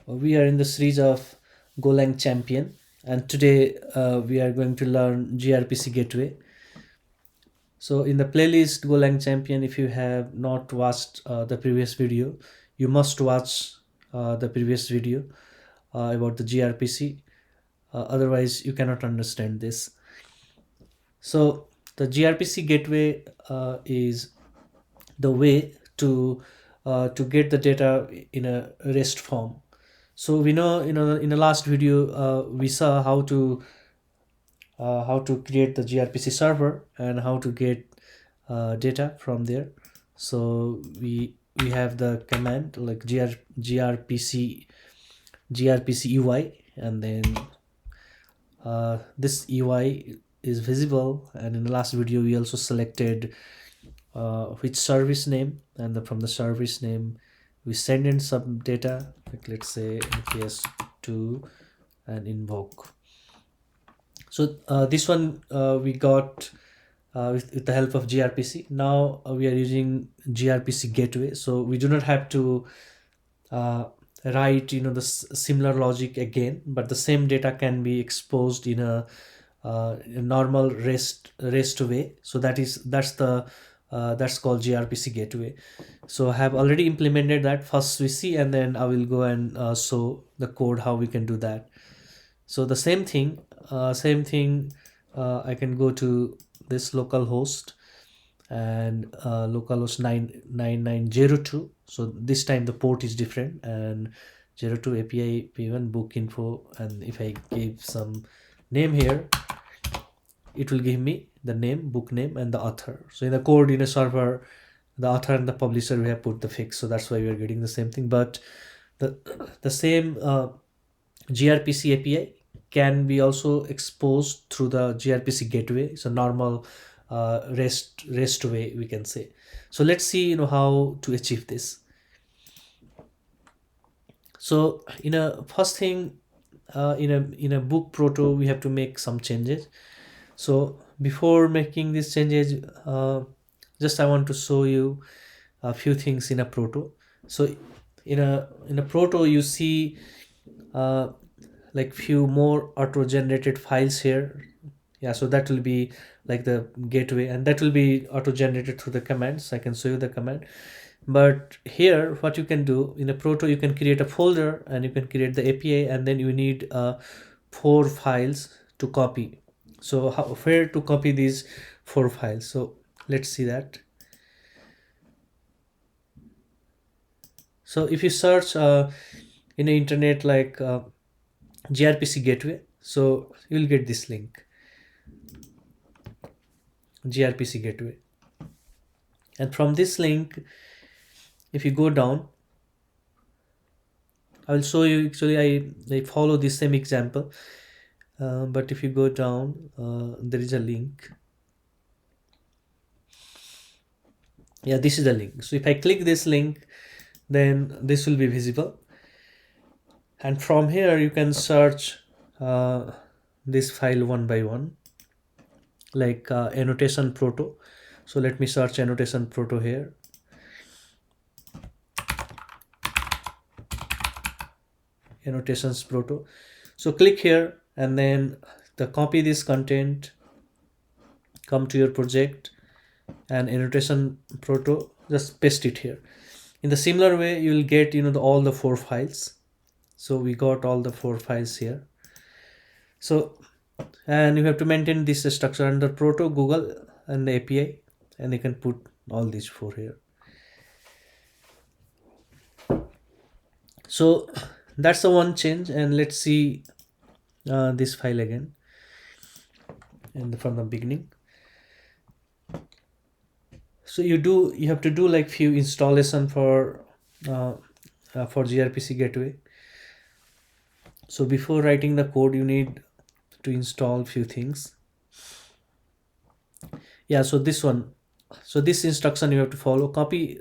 We are in the series of Golang Champion, and today we are going to learn grpc gateway. So in the playlist Golang Champion, if you have not watched the previous video, you must watch the previous video about the grpc. Otherwise you cannot understand this. So the grpc gateway is the way to get the data in a rest form. So we know, in the last video we saw how to create the grpc server and how to get data from there. So we have the command like grpc ui, and then this ui is visible. And in the last video we also selected which service name, and from the service name we send in some data, like let's say nps2 and invoke. So this one we got with the help of grpc. Now we are using grpc gateway, so we do not have to write the similar logic again, but the same data can be exposed in a normal rest way. So that's called grpc gateway. So I have already implemented that. First we see, and then I will go and show the code how we can do that. So the same thing, I can go to this localhost and localhost 99902. So this time the port is different, and 02 api p1 book info. And if I give some name here, it will give me the name, book name, and the author. So in the code in a server, the author and the publisher we have put the fix, so that's why we are getting the same thing. But the the same grpc api can be also exposed through the grpc gateway. It's a normal rest way, we can say. So let's see how to achieve this. So in a first thing, in a book proto, we have to make some changes. So before making these changes, just I want to show you a few things in a proto. So in a proto you see like few more auto generated files here. Yeah, so that will be like the gateway, and that will be auto generated through the commands. I can show you the command. But here what you can do in a proto, you can create a folder and you can create the api, and then you need 4 files to copy. So where to copy these 4 files? So let's see that. So if you search in the internet like grpc gateway, so you will get this link, grpc gateway. And from this link, if you go down, I will show you. Actually I follow the same example, but if you go down, there is a link. Yeah, this is the link. So if I click this link, then this will be visible, and from here you can search this file one by one, like annotation proto. So let me search annotation proto here. Annotations proto. So click here, and then copy this content, come to your project, and annotation proto, just paste it here. In the similar way you will get all the 4 files. So we got all the 4 files here. So, and you have to maintain this structure under proto, google, and the api, and you can put all these 4 here. So that's the one change. And let's see this file again, and from the beginning. So you have to do like few installation for grpc gateway. So before writing the code, you need to install few things. Yeah, so this one, so this instruction you have to follow. Copy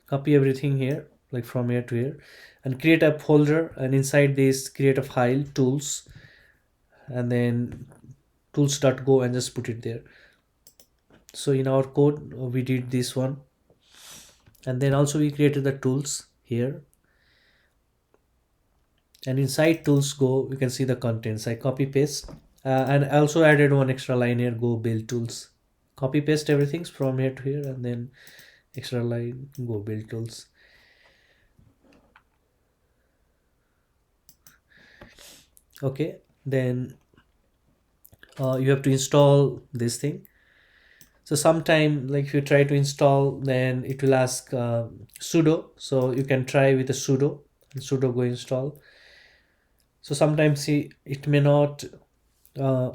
everything here, like from here to here, and create a folder, and inside this create a file, tools, and then tools.go, and just put it there. So in our code we did this one, and then also we created the tools here. and inside tools go, you can see the contents. I copy paste, and I also added one extra line here, go build tools. Copy paste everything from here to here, and then extra line, go build tools. Okay, then you have to install this thing. So sometime, like if you try to install, then it will ask sudo. So you can try with a sudo go install. So sometimes it may not uh,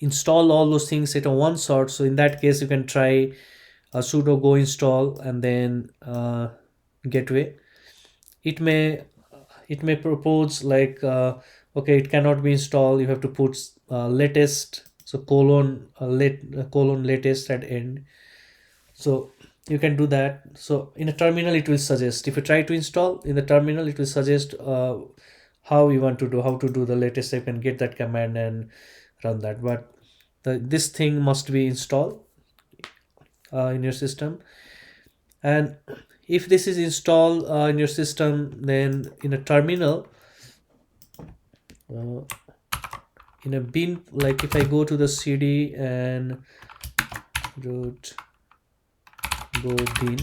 install all those things at a one shot. So in that case, you can try a sudo go install and then gateway. It may propose like okay, it cannot be installed, you have to put latest, so colon latest at end. So you can do that. So in a terminal it will suggest, if you try to install in the terminal, it will suggest how you want to do, how to do the latest. You can get that command and run that, but this thing must be installed in your system. And if this is installed in your system, then in a terminal, uh, in a bin, like if I go to the cd and root go bin,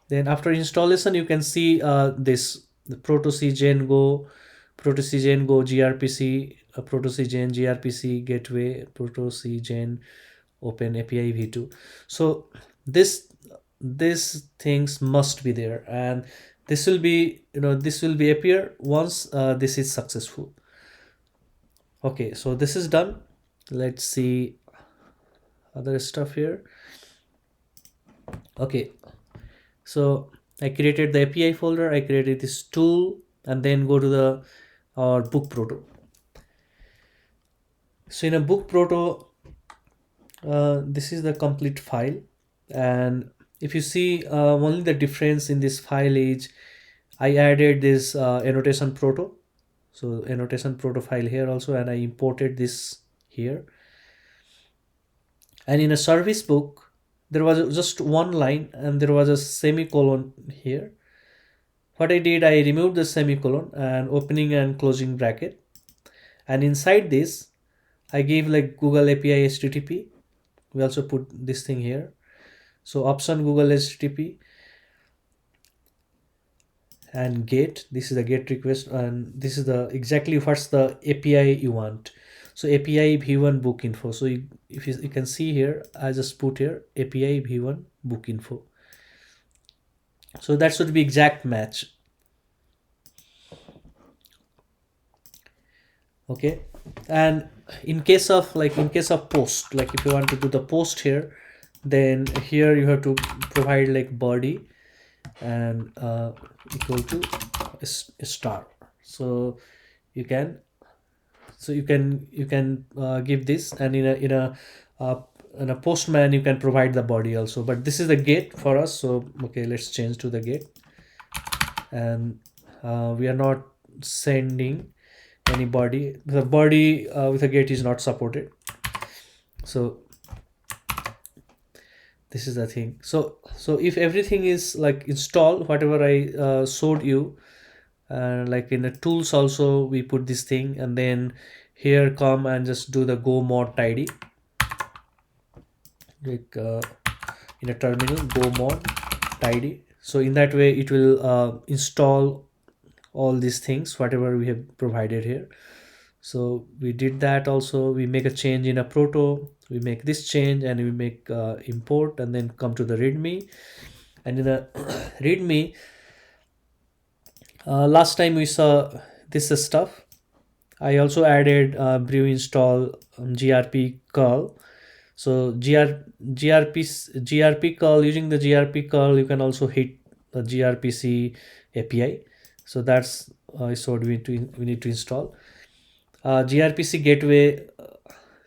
then after installation you can see this, the proto cgen go grpc, proto cgen grpc gateway, proto cgen open api v2. So this things must be there, and this will be, this will be appear once this is successful. Okay, so this is done. Let's see other stuff here. Okay, so I created the api folder, I created this tool, and then go to the our book proto. So in a book proto, this is the complete file, and if you see, only the difference in this file is I added this annotation proto. So annotation proto file here also, and I imported this here. And in a service book, there was just one line and there was a semicolon here. What I did, I removed the semicolon and opening and closing bracket, and inside this I gave like Google API HTTP. We also put this thing here. So option Google HTTP and get, this is the get request, and this is the exactly what's the API you want. So API v1 book info. So if you can see here, I just put here API v1 book info. So that should be exact match. Okay, and in case of post, like if you want to do the post here, then here you have to provide like body and equal to a star. So you can give this, and in a postman you can provide the body also, but this is the get for us. So okay, let's change to the get, and we are not sending any body. The body with a get is not supported. So this is the thing. So if everything is like installed, whatever I showed you, like in the tools also we put this thing, and then here come and just do the go mod tidy, like in a terminal go mod tidy. So in that way it will install all these things whatever we have provided here. So we did that also. We make a change in a proto, we make this change, and we make import, and then come to the readme. And in the readme, last time we saw this stuff. I also added brew install grp curl. So grp curl, using the grp curl you can also hit the grpc api. So that's what we need to install. grpc-gateway.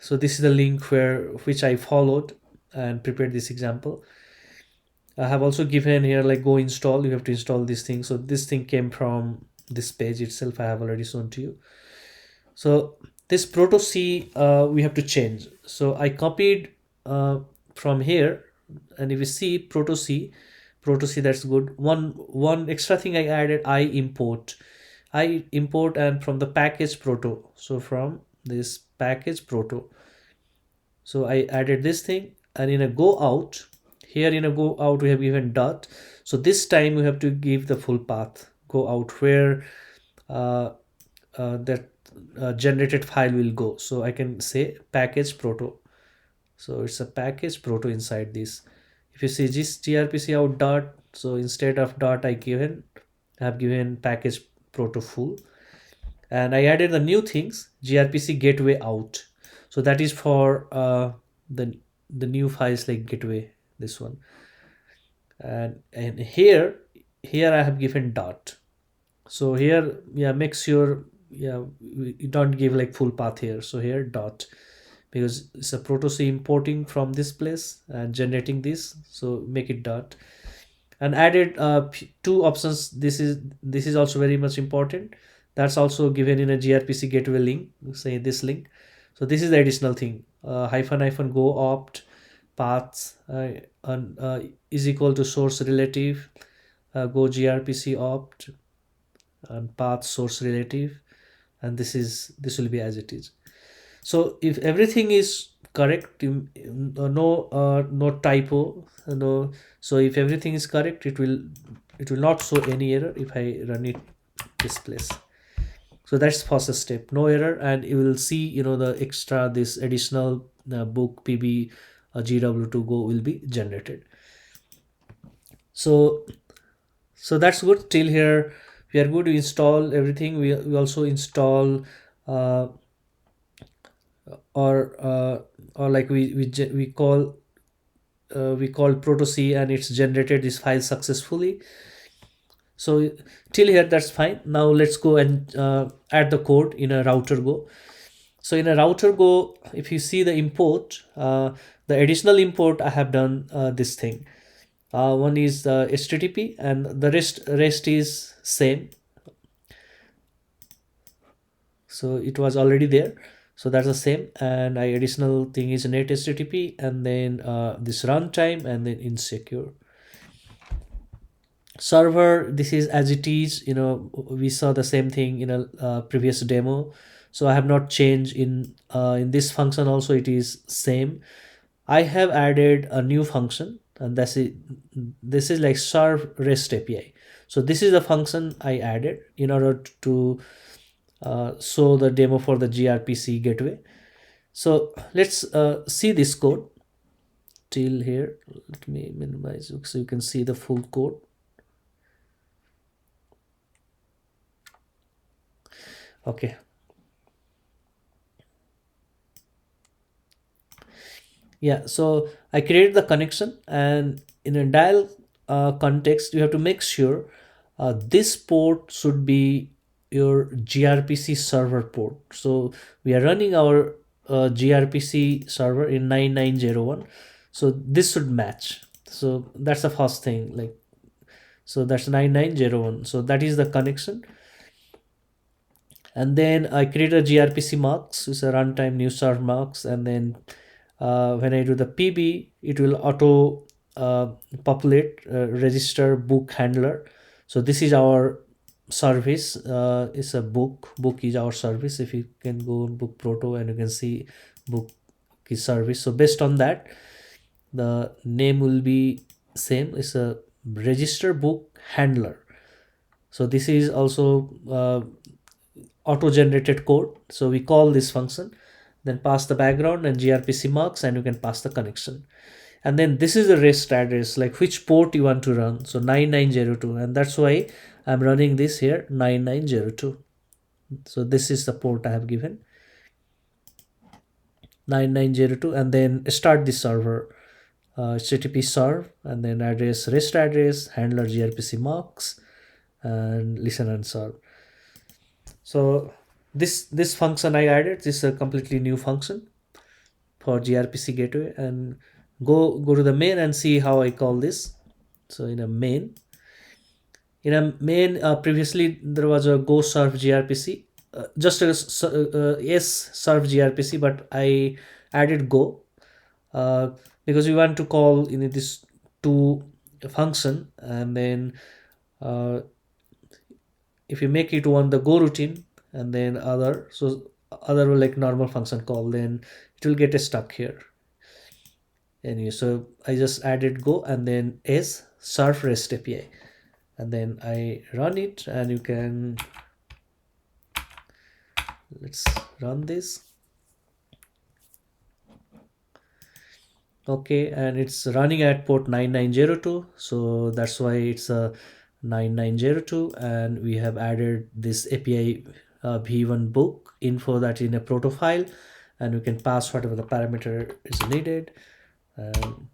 So this is the link which I followed and prepared this example. I have also given here like go install, you have to install this thing. So this thing came from this page itself, I have already shown to you. So this proto c we have to change. So I copied from here, and if you see proto c, Proto C, that's good. One extra thing I added, I import and from the package Proto. So from this package Proto, so I added this thing, and in a go out, here in a go out we have given dot. So this time we have to give the full path go out where uh, that generated file will go. So I can say package Proto. So it's a package Proto inside this. If you see this grpc out dot, so instead of dot I have given package Proto full, and I added the new things grpc-gateway out. So that is for the new files like gateway, this one. And here I have given dot. So here, yeah, make sure, yeah, you don't give like full path here. So here dot, because it's a Proto C importing from this place and generating this, so make it dot. And added two options. This is also very much important. That's also given in a grpc gateway link, say this link. So this is the additional thing, hyphen hyphen go opt paths is equal to source relative, go grpc opt and path source relative, and this will be as it is. So if everything is correct, no typo, no. So if everything is correct, it will not show any error if I run it this place. So that's first step, no error, and you will see, the extra, this additional book pb gw2 go will be generated. So that's good. Till here we are good. We install everything. We also install or like we call Proto C, and it's generated this file successfully. So till here that's fine. Now let's go and add the code in a router go. So in a router go, if you see the import, the additional import I have done this thing. One is the http, and the rest is same. So it was already there, so that's the same. And I additional thing is net http, and then this runtime, and then insecure server. This is as it is. We saw the same thing in a previous demo, so I have not changed in this function. Also it is same. I have added a new function, and this is like serve REST API. So this is the function I added in order to show the demo for the grpc gateway. So let's see this code till here. Let me minimize so you can see the full code. Okay. Yeah, so I created the connection, and in a dial context, you have to make sure this port should be your grpc server port. So we are running our grpc server in 9901, so this should match. So that's the first thing, like, so that's 9901, so that is the connection. And then I create a grpc mux, it's a runtime new serve mux, and then when I do the pb, it will auto populate register book handler. So this is our service. It's a book is our service. If you can go on book Proto, and you can see book is service. So based on that, the name will be same. It's a register book handler. So this is also auto generated code. So we call this function, then pass the background and grpc mux, and you can pass the connection. And then this is the REST address, like which port you want to run. So 9902, and that's why I'm running this here 9902. So this is the port I have given 9902, and then start the server, http serve, and then address REST address, handler grpc mux, and listen and serve. So this function I added, this is a completely new function for grpc gateway. And go to the main and see how I call this. So in a main previously there was a go serve grpc, just a yes serve grpc, but I added go because we want to call this two function, and then uh, if you make it one the go routine and then other, so other will like normal function call, then it will get stuck here. Anyway, so I just added go and then s serve rest API, and then I run it, and you can, let's run this. Okay, and it's running at port 9902, so that's why it's a 9902, and we have added this API v1 book info that in a proto file, and we can pass whatever the parameter is needed, and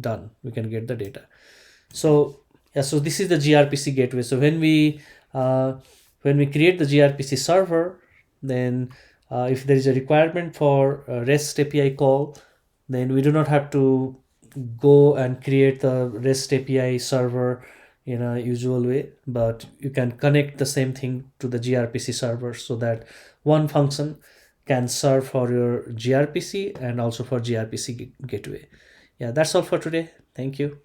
done, we can get the data. So yeah, so this is the grpc gateway. So when we create the grpc server, then if there is a requirement for a rest api call, then we do not have to go and create the rest api server in a usual way, but you can connect the same thing to the grpc server, so that one function can serve for your grpc and also for grpc gateway. Yeah, that's all for today. Thank you.